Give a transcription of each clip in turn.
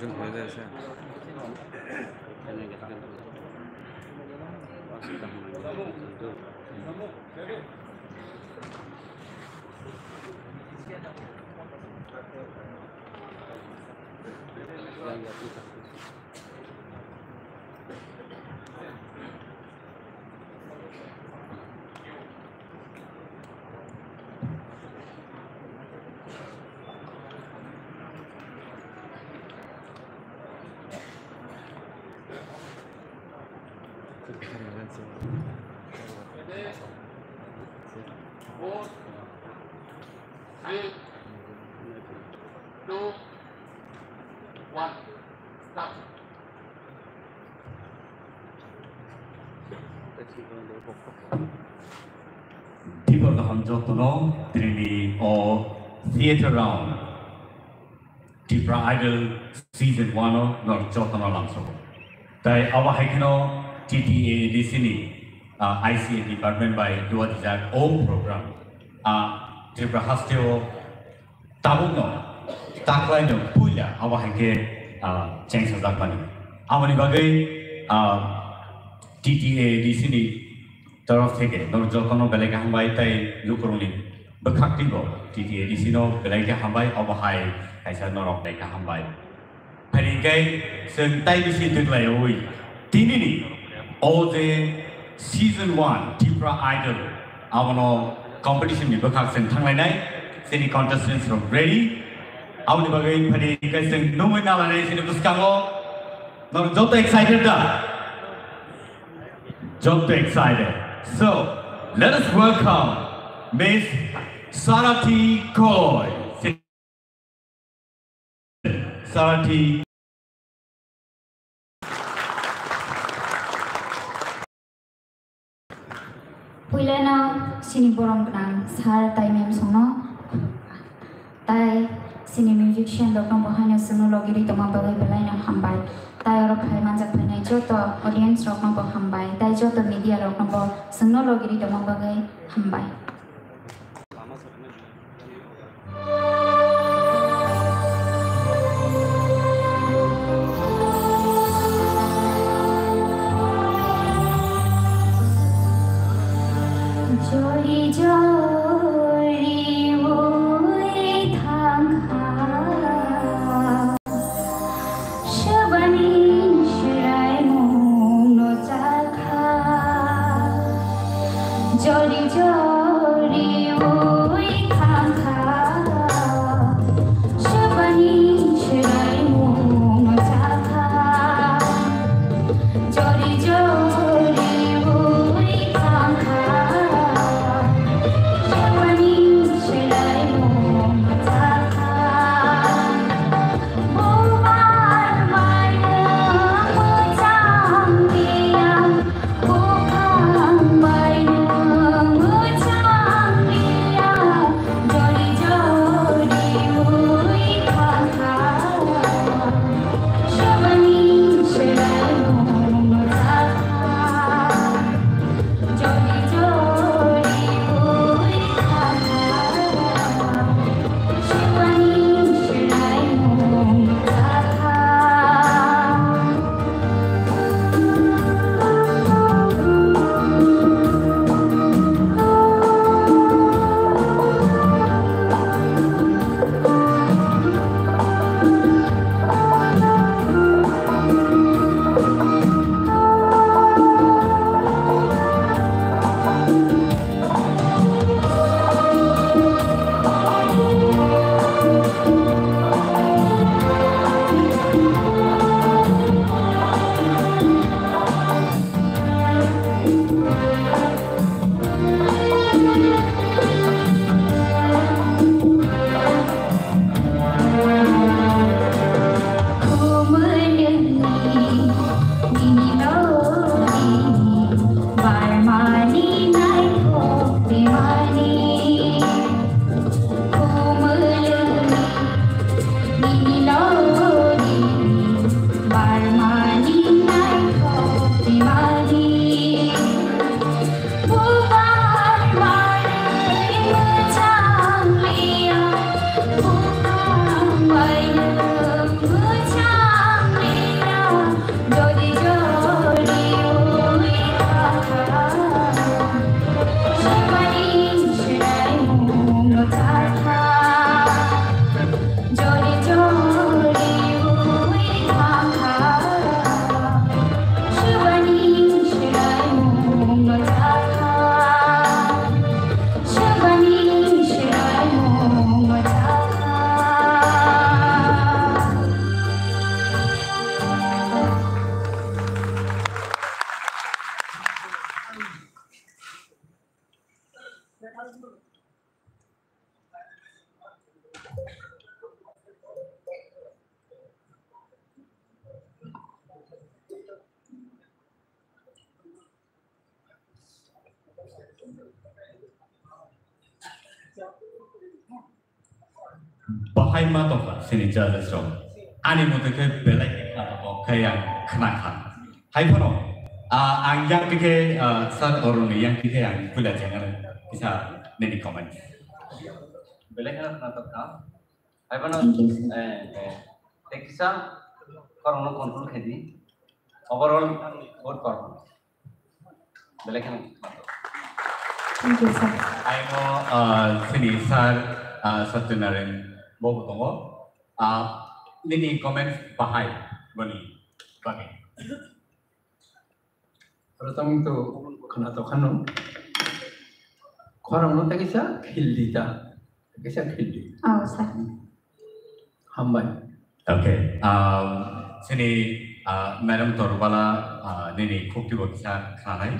좀 보여드려주세요. People the Hamjotono, Trini or Theatre Round, Tipra Idol Season 1 of North Jotono Lamso. Tai our Hekino TTA Disney ICA Department by Duatizak own program. Tipra Hastio Tabuno, Taklino, Puya, our Heke Change of that money. Amani Bagay TTA Disney. Terus থেকে নরজতনো বেলেগে হামবাই তাই লুকরনি বখাকটিগো টিটি এডিসিনো বেলেগে হামবাই অবহাই কাইসা নরক বেলেগে হামবাই ফারিগাই जों তাই বিসি দেগলাই ওই তিনিনি all the season 1 Tipra Idol आवनो competition नि बखाक जों थांलायनाय जोंनि contestants are ready आवनि बागै फारिगाय जों नोमै नालानाय जोंनि बुसकांगो नरजत excited da Jot excited. So, let us welcome Miss Sarati Koi. Sarati. Puilena sini borong kenang sar tai mem sono tai sini musician dokno bahanya sono logiri toma bagai belaina hambai tai oro khai manjak phainai joto audience rokno bo hambai tai joto media rokno bo sono logiri toma bagai hambai Jori jori oi thangha shabanin shirai mono chakha Jori jori oi Bahai matoka sini judges dong. Ani mutu ke belai atau ke yang kenakan. Hai pono, yang ke saat orang yang ke yang kuliah jangan bisa neni komen. Belai kan atau hai pono, Thank you, sir. tekisa kalau nak kontrol kedi, overall vote korang. Belai kan Thank you, sir. Hai mo sini sar satu narin bobo tongo. Neni komen bahai bani bagi. Pertama itu kena tahu kan orang nonton kisah khildi dah, kisah khildi, Oh, sir. hambai. Okay. Sini Madam Torbala nini kukti bo bisa kanai.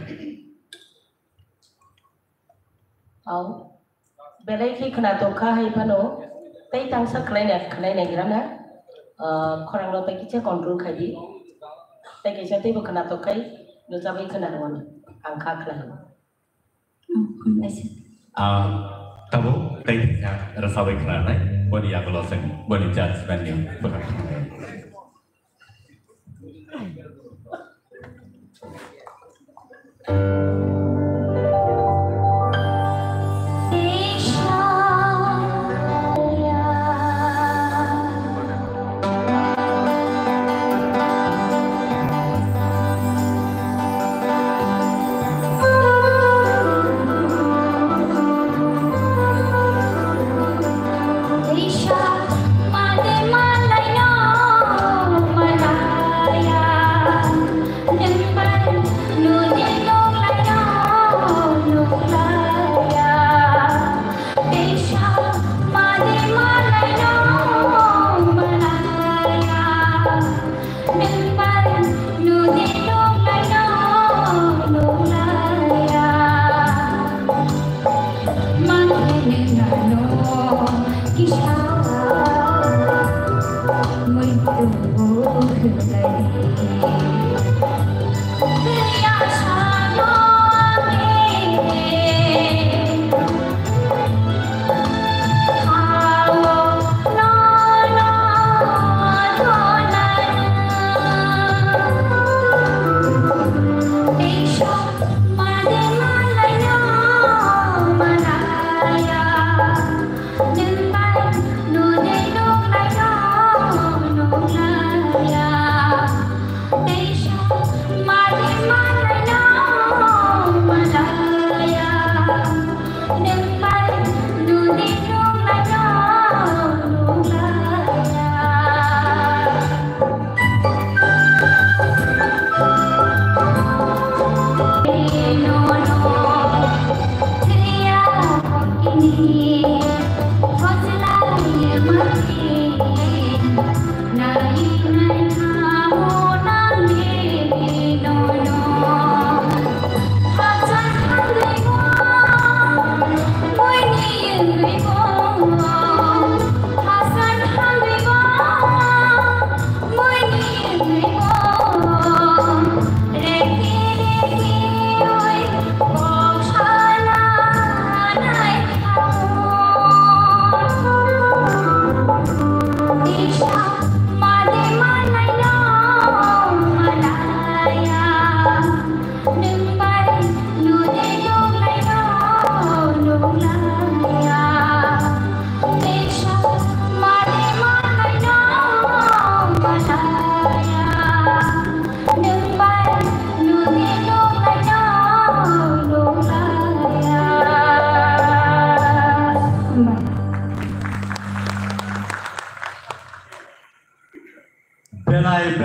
Au, belai ki kena toka hai pano, tapi tangsa kelainan gerana, korang lo pergi cek kontrol kaji, tapi kita tu bukan tokai, lo sampai kena wan, angka kelainan. Yes, sir. Tahu tadi rasa baik kanai. Bodi aku losen, bodi judge banding bukan.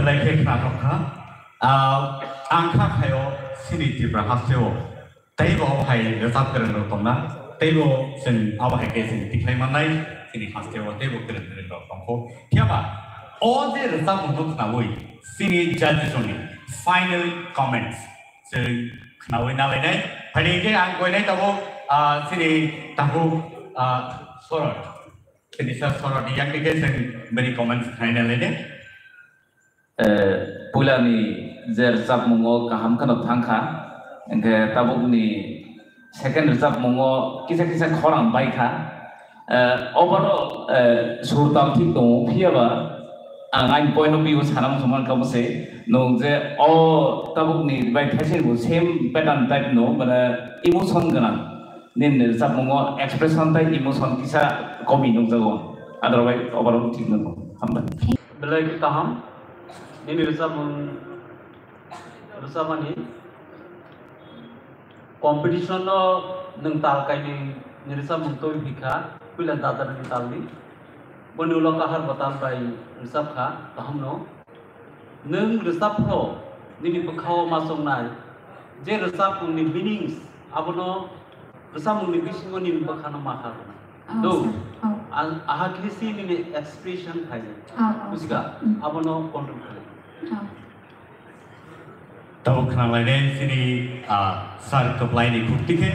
belai ke kenapa angka kayo sini di berhasil table hai resap keren rotongna table sen awak hai kesin diklaim manai sini hasil table keren rotongko siapa all the resap untuk nawai sini judge soni final comments sen nawai nawai nai hari ke angkoi nai tahu sini tahu sorot Kenisa sorot yang dikasih beri komen final ini. Pula ni jersap mungo kaham kanot thangka, engke tabuk ni second jersap mungo kisah korang baik ha. Overall surtam thik dong piaba angan point of view sanam suman kamu se nong je tabuk ni baik hasil bu same pattern type no mana emotion gana. Nin jersap mungo expression type emotion kisah komi nong jago. Otherwise overall thik no hamba. Belai kita ham. Ini resap ni competition no neng tal kai ni resap mungto bika pilan tata neng tal ni bonulo kahar batam bai resap kha taham no neng resap ho ni bekau masong nai je resap ni meanings abono resap ni bisingo ni bekhana makar do aha krisi ni expression khai usika abono control khai Tahu kenal lainnya sini sar keplai ni bukti ke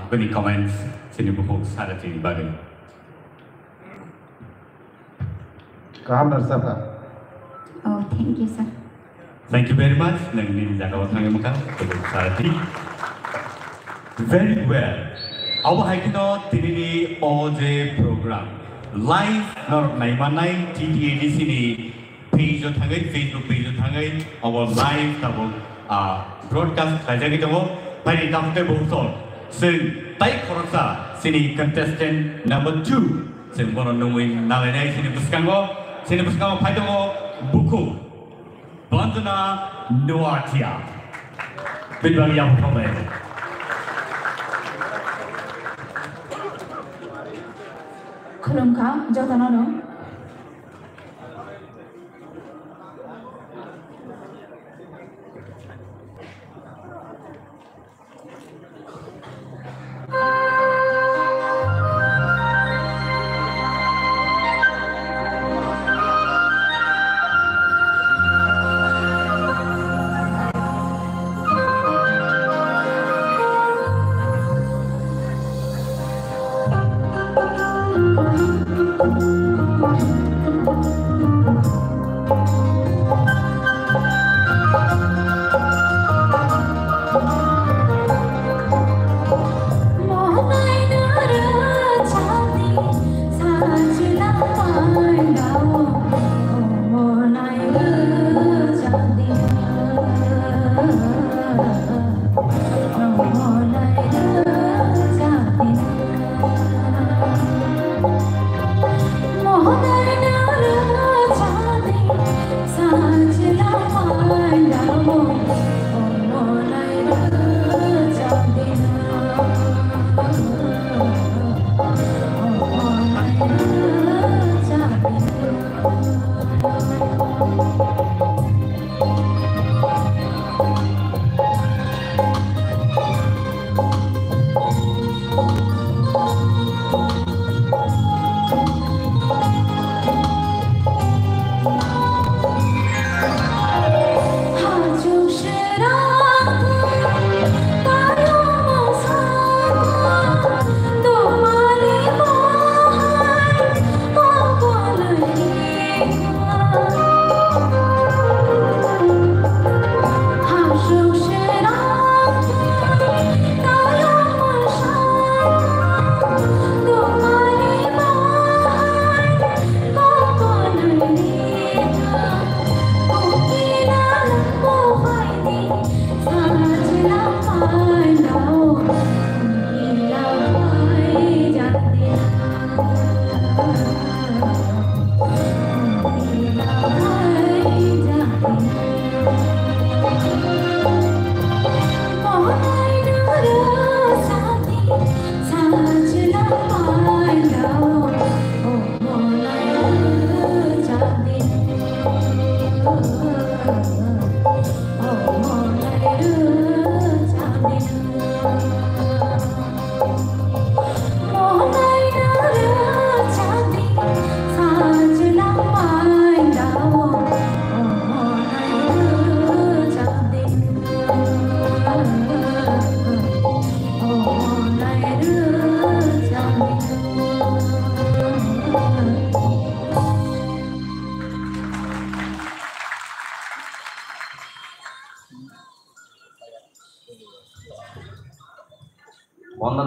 beri komen sini buku sar sini bagai. Kaham narsapa. Oh, thank you, sir. Thank you very much. Nang ini jaga waktu yang muka untuk sar sini. Very well. Awak hai kino tini OJ program live nor naimanai TTAD sini. Page जो थंगे Facebook page जो थंगे our live तब broadcast खाजा की तब पहले दाफ़्ते बहुत सॉल सिंह ताई खरसा सिनी contestant number 2 सिंह बोलो नोमिन नालेने सिनी पुस्कांगो फाइटोंगो बुku Bandana Noatia बिल्कुल याद होगा खुलुमखा जतनानो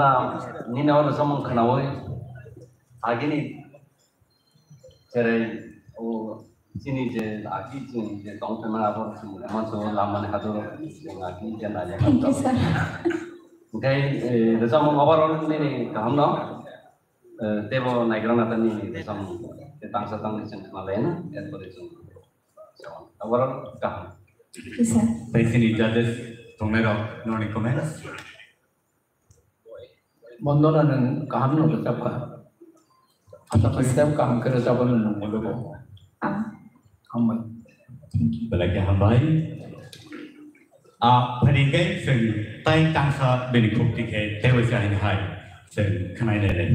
mana ni nawar sama kenawai agini cerai sini je agi sini je tong pemana apa semua masuk lama nih hadur yang agi dan aja Thank you, sir. Oke, sama overall ini kaham no tebo naikran atau ni sama tentang setang ni cengkeh lain ya begitu overall kaham Thank you, sir. Tay sini judges tongna ro no any comments. 먼저는 감을 잡아. 아까 그때 감 그래 잡으면 모르고. 한번. Belakang hambai. Peningkai sen tay tangsa benikuk tiket tewas yang hai sen kenai lele.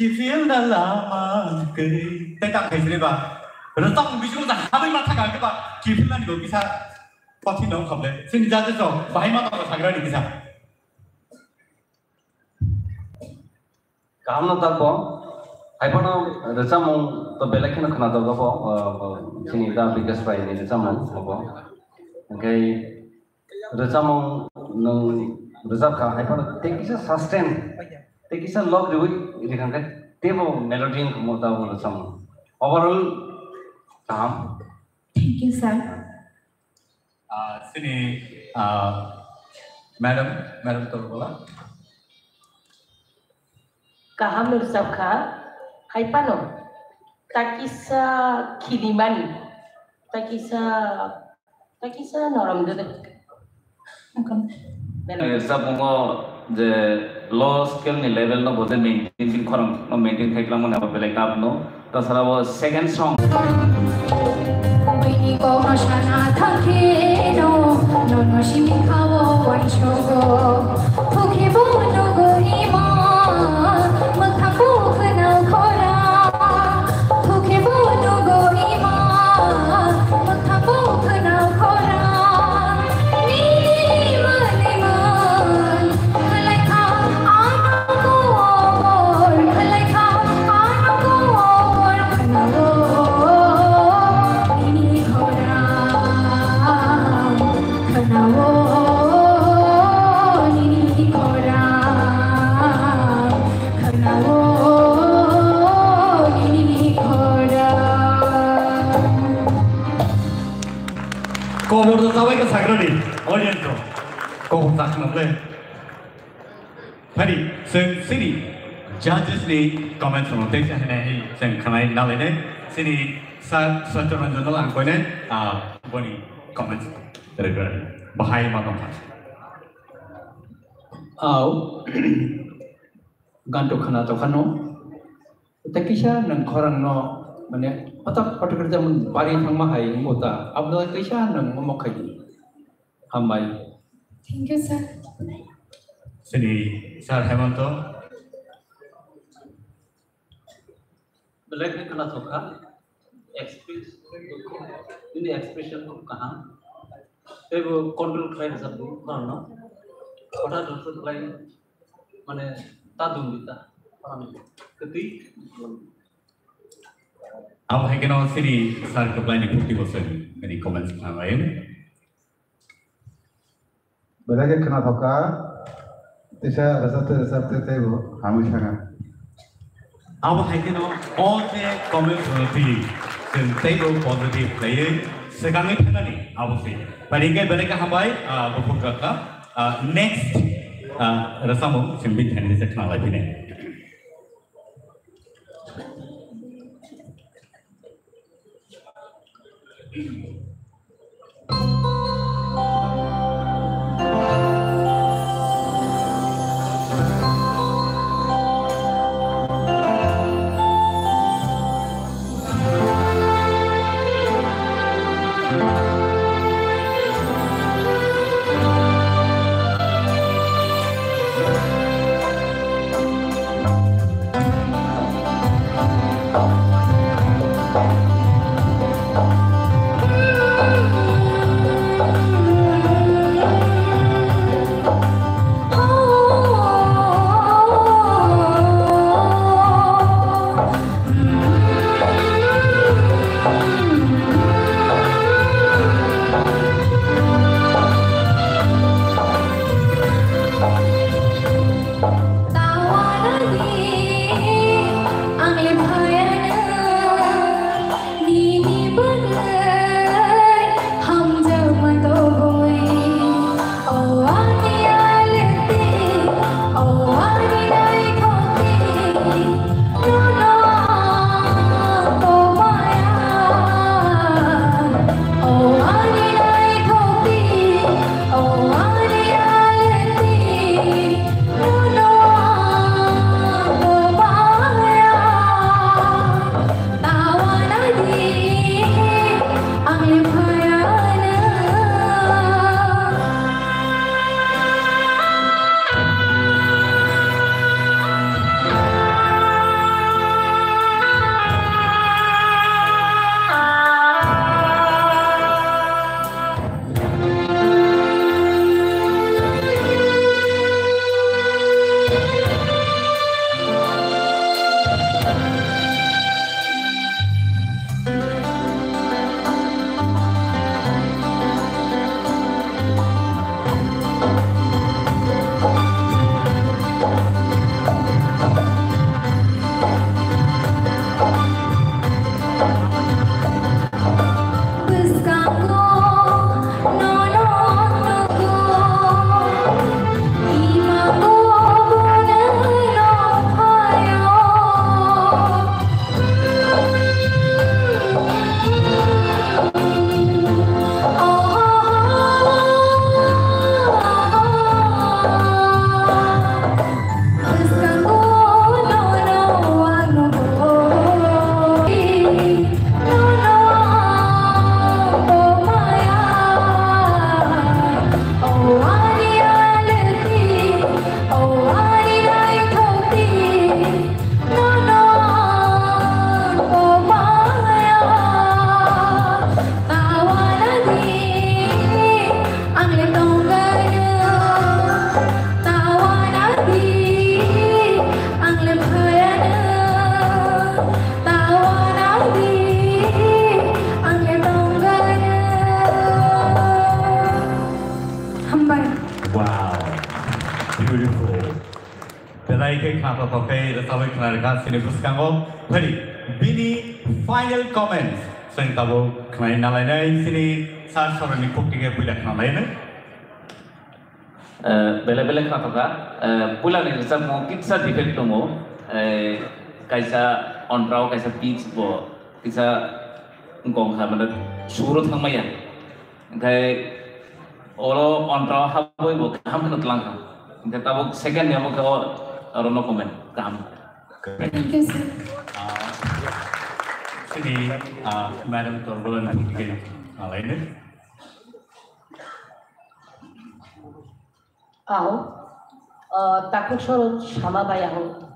Kifil dalam kiri, tetap kayak ba. Rentak bisa kita habis mata kan kita. Kifil lah ni bisa pasti nong kabel. Sini jadi so, bahaya mata kita ni bisa. kaham no tak po aipono recamong to belakena khana to po sini da biggest prize ni recamong po okay recamong nang result ka aipono tekisa sustain tekisa log dewi ini kan tebo melody mo ta mo recamong overall kaham. Thank you, sir. Sini madam to bola. Kaham nursab kha hai pano takisa kidimani takisa noram de सब मुगो जे लो स्केल नि लेवल न बोते मेंटेन खरम न मेंटेन खाइला मन अब बेलेक आप नो त सरा वो second song Bini ko masana thake no no shimi khawo wan shogo phuke bo no go ima makha ko khana khora phuke bo no go ima Kalau sagroni, audience tu, kau tak nampak. Hari, sini judges ni comment semua, tapi saya ni sen kanai nalai ni, sini satu orang jodoh angkoi ni, boni comment terus bahaya macam apa. Gantuk khana to khano takisha nang khorang no mane atak particular jamun bari thangma hai mota abdo kisha nang momok khai hambai. Thank you, sir. Sini Sir Hemanto. Belai ke kena thoka ini expression tu kah? Tapi control kaya sahaja karena pada dokter lain mana tadung kita orang keti. Apa yang kena sini Sir kepala ni 50% any comments lain? Belakang kena thoka, tisha resep tu hamus sangat. Apa yang kena all the comments nanti sentido positive lain sekarang ini ni apa sih? Paling belakang hambai buku kata next rasamu sembit hendak sekna lagi ni. pakai resawai kenal sini bersekarang. Jadi, bini final comments. Saya tahu kenal nalai sini sar sorani koktiga pula kana lain. Bela-bela kana toka pula ni resap mo kitsa defect mo kaisa onrao kaisa pitch bo kisa ngong ha mana surut hang maya kai olo onrao haboi bo kam kana tlang ha ngai tabuk second ya mo ka rono comment kam. Thank you, sir. Sini Madam Torbolan koktiga lain. Takut sorot sama bayang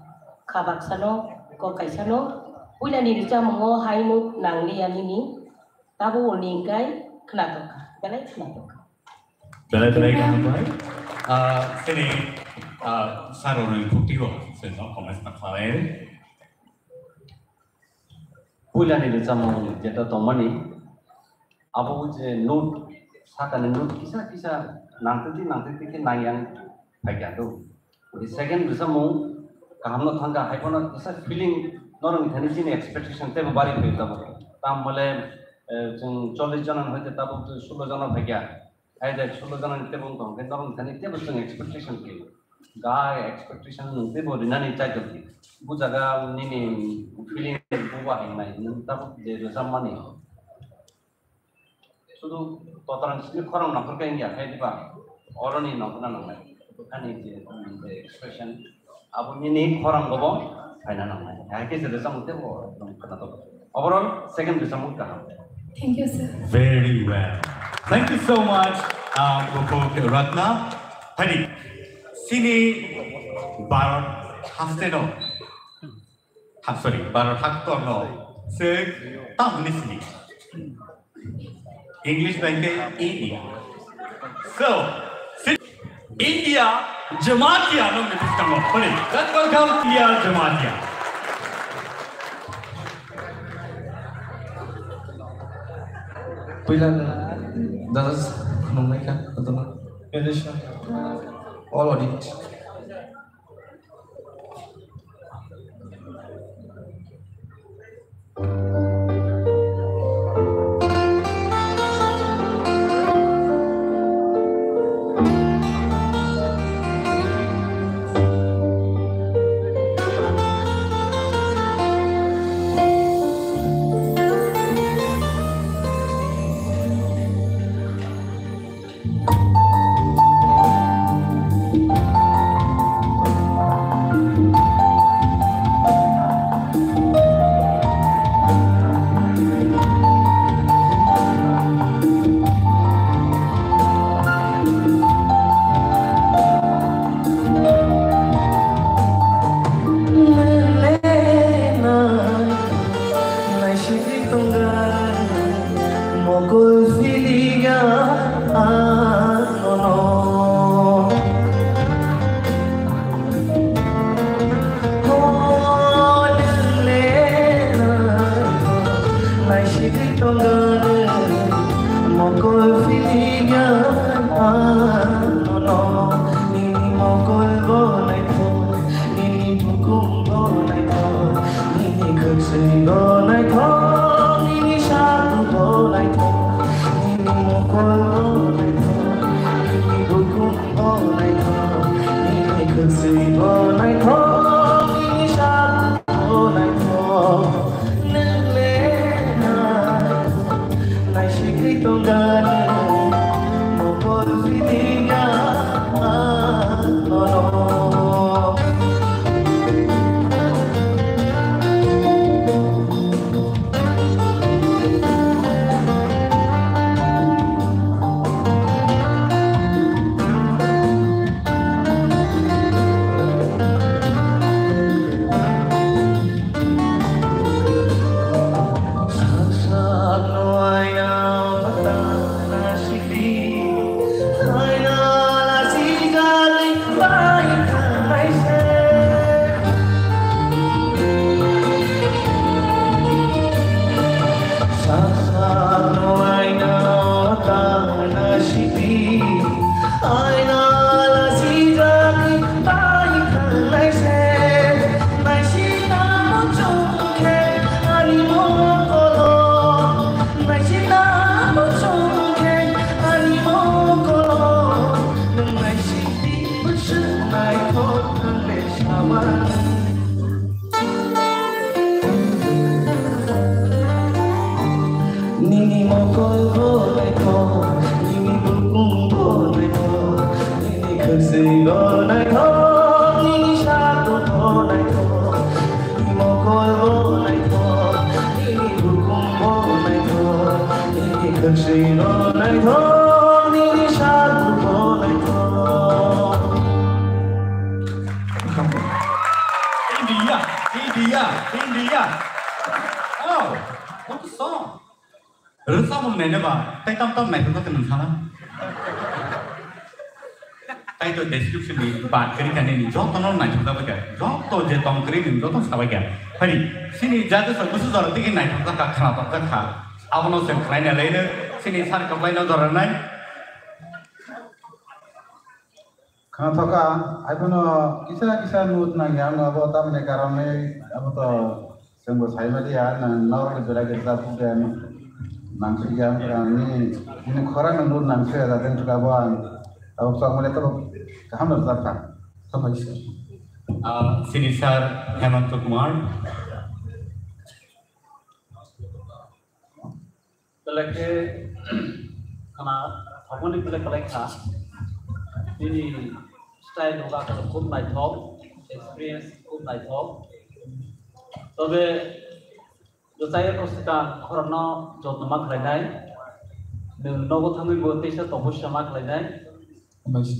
kabak sano ko kaisano pula ni rica mengo hainu nangli ini tabu ningkai kena toka Belai kan boy. Sini saronan koktigo seno komen nakalain. pula ni rica mengo jeta tomani abu je note sakan note kisah nanti ke nayang bagian tu. Di second bisa mau kamu thangga hai kono kisah feeling norong thani sini expectation te bari pe tab tam mole jeng 40 jana hoite tab 16 jana bagian hai de 16 jana te bong tong ke norong thani te bong expectation ke ga expectation te bo rinani chai tu bu jaga ni feeling buwa hai mai tab de samani sudu totaran sini korang nak kerja India kayak apa orang ini nak pernah namai kan ini expression apa ini korang gobo kayak namai ya kisah desa mute bo kena tu overall second desa mute kah. Thank you, sir. Very well. Thank you so much, Bapak Ratna. Hari sini Barat Hasteno, sorry Barat Haktorno, se tak ni sini. English bank India. So, India Jamatia no mitustamo. Let's welcome India Jamatia. Pilihan das nomeka atau English all audit. Mogul filiga India. Oh, what a song. Rasa pun nene ba, tay tam naik tu kan sana. Tay tu description ni, baat kiri kan ni, jauh tu naik tu apa kan, jauh tu je tom kiri ni, jauh tu sahaja kan. Hari, sini jadi sebesar orang tiga naik tu kan kerana tak kan. Awak nak sempurna ni lain, sini sana kau lain nak orang lain. Karena thoka, aku no kisah nut nang yang apa tahu mereka ramai apa tu sembuh saya media nang orang itu lagi satu kan nang yang ini koran nut nang saya datang juga buan aku sok mulai tu kami bersama sama isu. Sini Sir Hemant Kumar. Pelake karena kamu ni pelak kah? Ini style juga kalau kum naik top, experience kum naik top. Tapi, saya khususkan karena jodoh mak lainnya, dengan nogo thambi buat saya topus mak lainnya,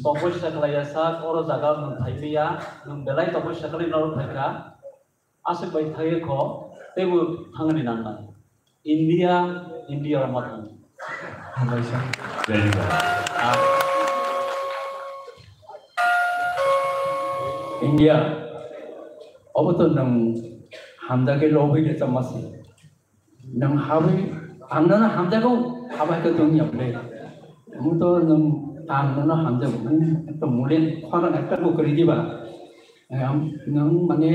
topus sekalanya sak orang jaga menghayia, belai topus sekali orang mereka, asal baik thaya ko, tebu hangan inangna. India ramadhan. India, apa tu nang hamda ke lobby ni sama sih, nang hawi, angna hamda ko hawa ke dunia boleh, muto nang angna hamda ko, itu mulai orang ekor ko kerja ba, nang mana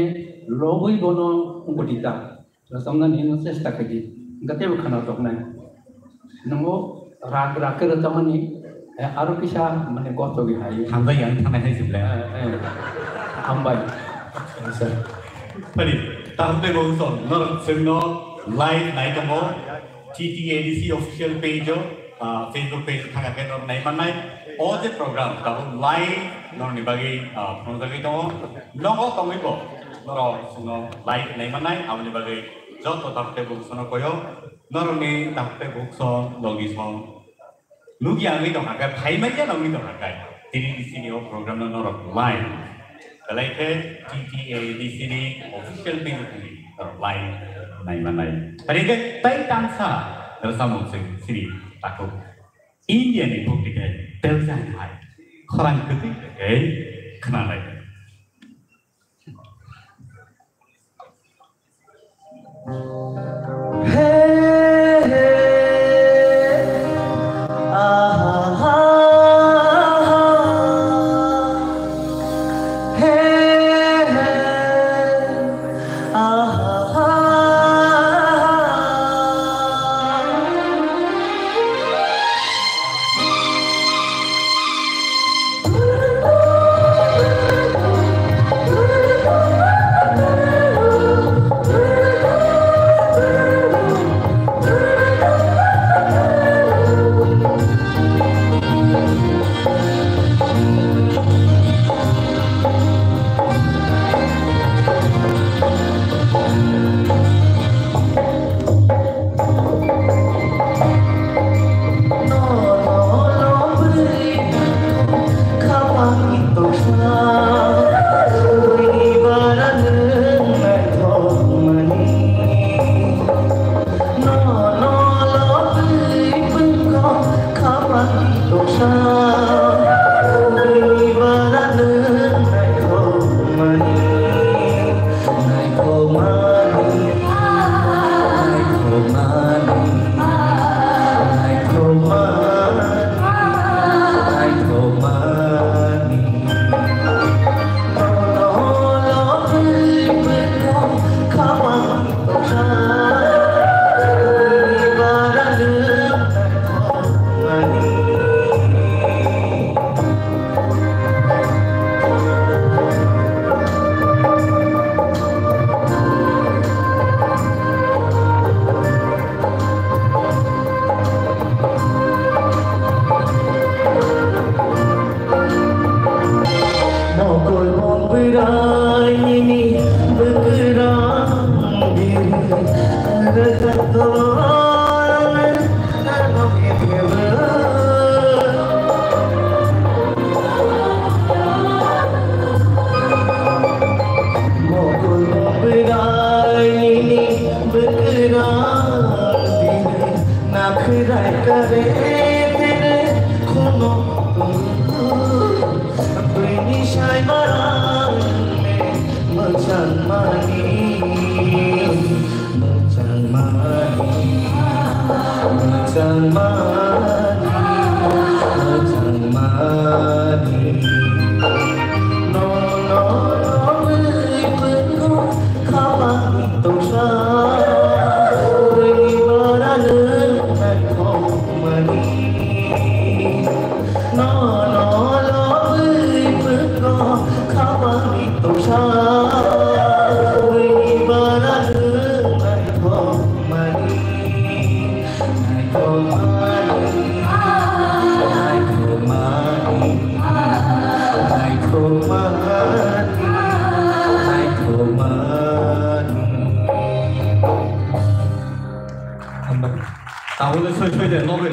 lobby bono ungkutita, terus ni nang saya setakat di, gati bukan atau nang, nango rak kerja ni, aru kisah mana kotor gihai. Hamda yang thana hai sebelah. Hambai. Pari, tahu te bongson, nor semno live naik kamu TTADC official page Facebook page thangga ke nor naik mana oje program tahu live nor ni bagi program itu nogo kami bo nor semno live naik mana awal ni bagi jauh tahu te bongson koyo nor ni tahu te bongson logi song lugi yang ni dong agak hai macam logi dong agak TTADC ni program nor live. Kalau TTADC ni official page ni terlain naik mana? Tapi kita tangsa bersama sini takut India ni bukti kan terjadi hai orang ketiga kenal lagi.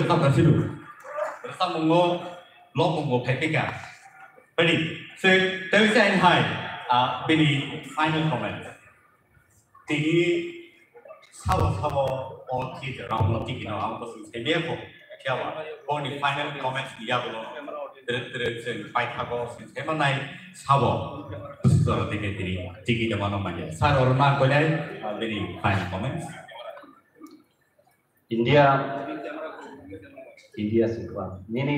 resap kan situ. Resap mungo, lok mungo peka. Jadi, tapi saya ini bini final comment. Tinggi sawo theater orang lebih kena orang pasti saya pun kiawa. Kalau di final comment dia belum terus fight aku saya mana sawo besar tinggi zaman namanya. Saya orang mana kau bini final comment. India sih kan. Ini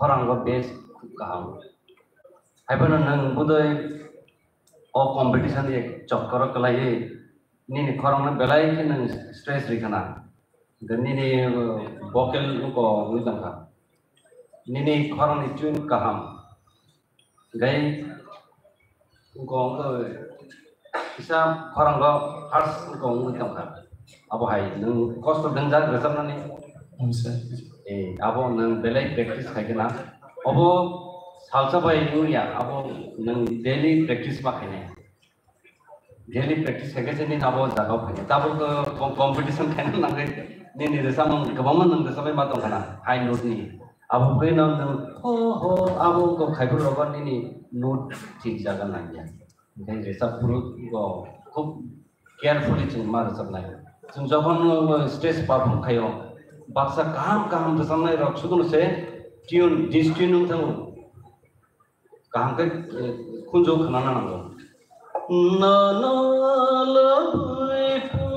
orang gak best kaham. Apa nang budaya competition ये चक्कर कलाई नी खरंग न बेलाई के नंग स्ट्रेस रिखना गन्नी नी वोकल को निदम का नी खरंग नी ट्यून कहम गई उनको इसा खरंग को हर्ष को निदम का अब हाई नंग कॉस्ट गंजा रसम ना नी अब नंग बेलाई प्रैक्टिस खाई ना अब salsa by Nuria, about daily practice makane. Daily practice again in about the competition can nini the some government and the Sabi Matokana, high note ni. Abu Queen on Abu Kaibur over nini note things Jaganaya. Then the subgroup go carefully to mothers of life. Since Japan stress problem Kayo, Baksa calm the sunlight of Sudun say, tune this tune. कहाँ के कुंजो खनाना ना लो ना ना लबुई पो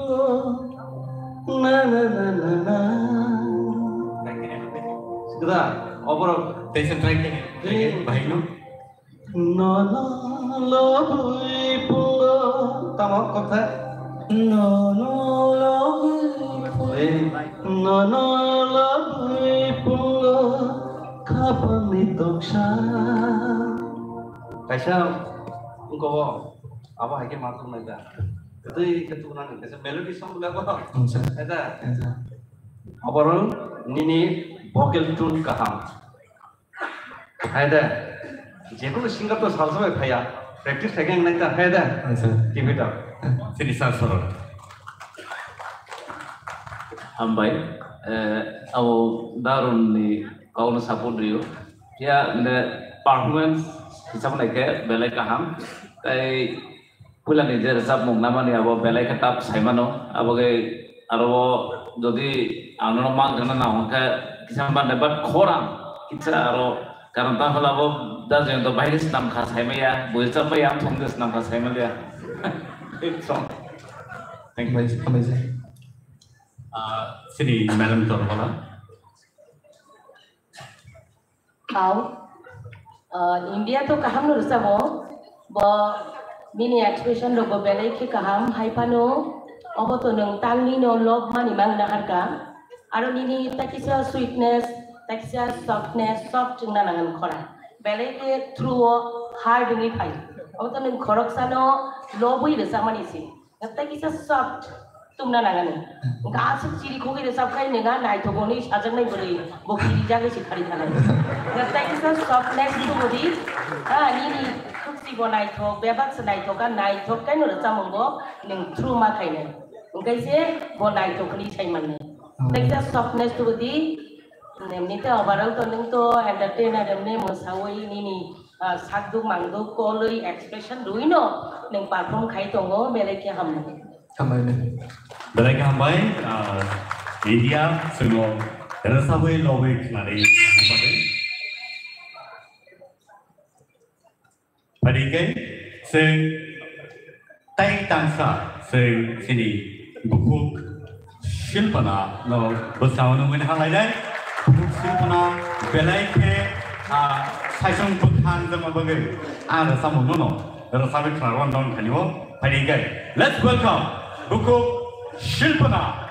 ना ना ना ना ना सुधा ओपरो टेंशन ट्राई के भाई नो ना ना लबुई पो तमाम कथा ना ना लबुई ना ना लबुई पो खापनी तोक्षा कैसा उनको वो अब है कि मातुर में जा तो ये कितना नहीं कैसे मेलोडी सॉन्ग लगा ऐसा अब और निनी वोकल ट्यून कहाँ ऐसा जेको सिंगर तो साल से भाया प्रैक्टिस सेकंड नहीं था ऐसा कीप इट अप सिर्फ साल सरो हम भाई अब दारुन नी कौन सपोर्ट रियो या ने परफॉर्मेंस हिसाब नायके बेलेग kaham tai pulani je resap mungnamani abo beleg ketap saimano aboge aro jodi anono mang jana na honka kisamba debat khorang kitsa aro karon ta hola abo da jen to bahis nam kha saimaya boisa pa yam thongdes nam kha saimalia it's song thank you amazing Sini madam Torbola Kau India तो कहम नो रसमो ब mini expression रो बेले के कहम हाइपानो अब तो नंग तांगनी नो लोग मानी मांग ना हरका आरो निनी ताकिसा स्वीटनेस ताकिसा सॉफ्टनेस सॉफ्ट चिंगना नंगन खरा बेले के थ्रू हार्ड नि फाइ अब तो नंग खरक सानो लोबुई रसमानी सी ताकिसा सॉफ्ट तुमना नंगन गास चिरी खोगे रे सब खाइ नेगा नाइ तो गोनी साजन नै बरै बोखिरी जागे सिखारी थानाय ताकिसा सॉफ्टनेस तो बदि निनी खुसी बनाइ थो बेबाक्स नाइ थो का नाइ थो काइनो रसमंगो नंग थ्रू मा खाइने कैसे बनाइ थो खनि साइमाने ताकिसा सॉफ्टनेस तो बदि नेमनि तो ओवरऑल तो नंग तो एंटरटेनर नेमने मोसावै निनी सागदु मांगदु कोलै एक्सप्रेशन रुइनो नंग परफॉर्म खाइ तंगो बेले के हम Mereka hambai India semua resapwe lobe nari hambai. Padikai sing tai tangsa sing sini bukuk silpana lo bersama dengan hal lain. Bukuk silpana belai ke saisong bukhan sama bagai ada sama nono resapwe kelaruan don kaniwo padikai. Let's welcome Bukuk Shilpana.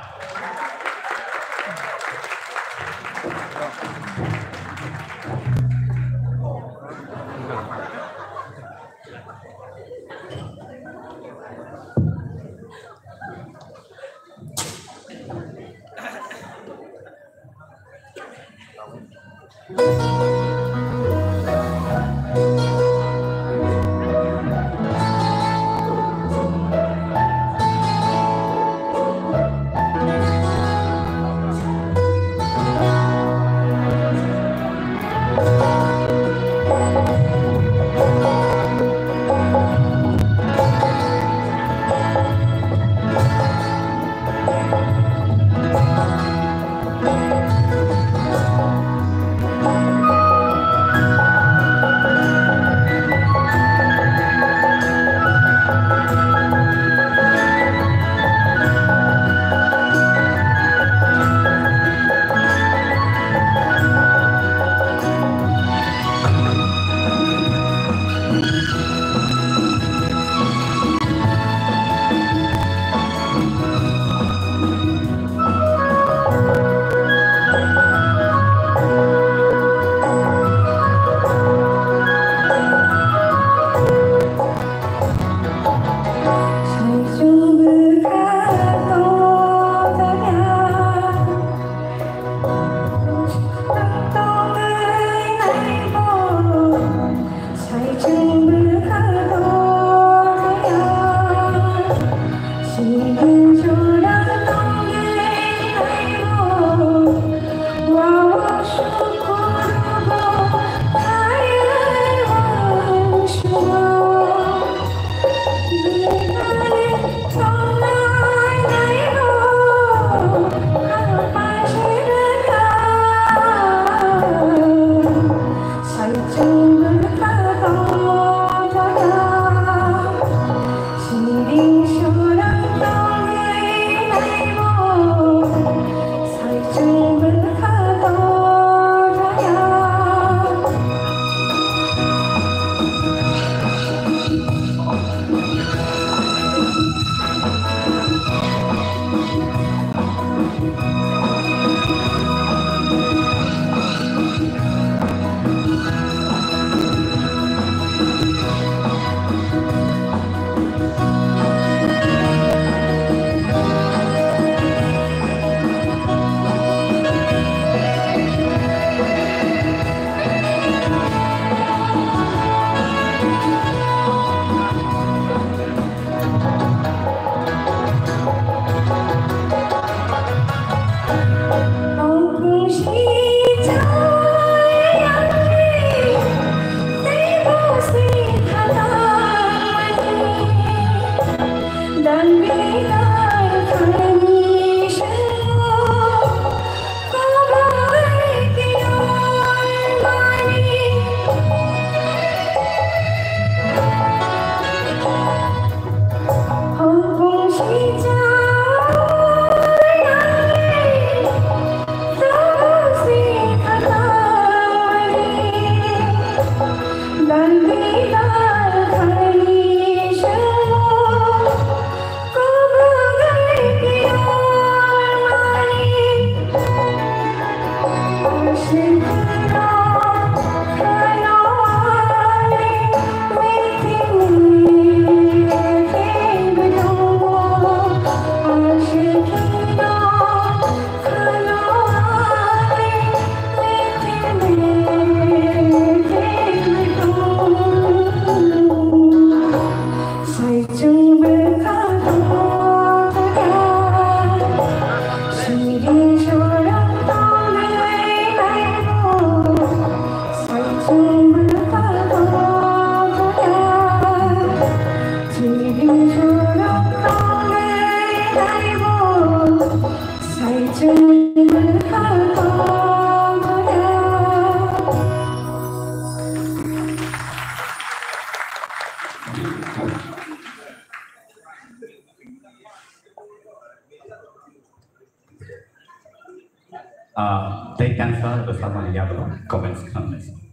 They answer the sama ya comments comments.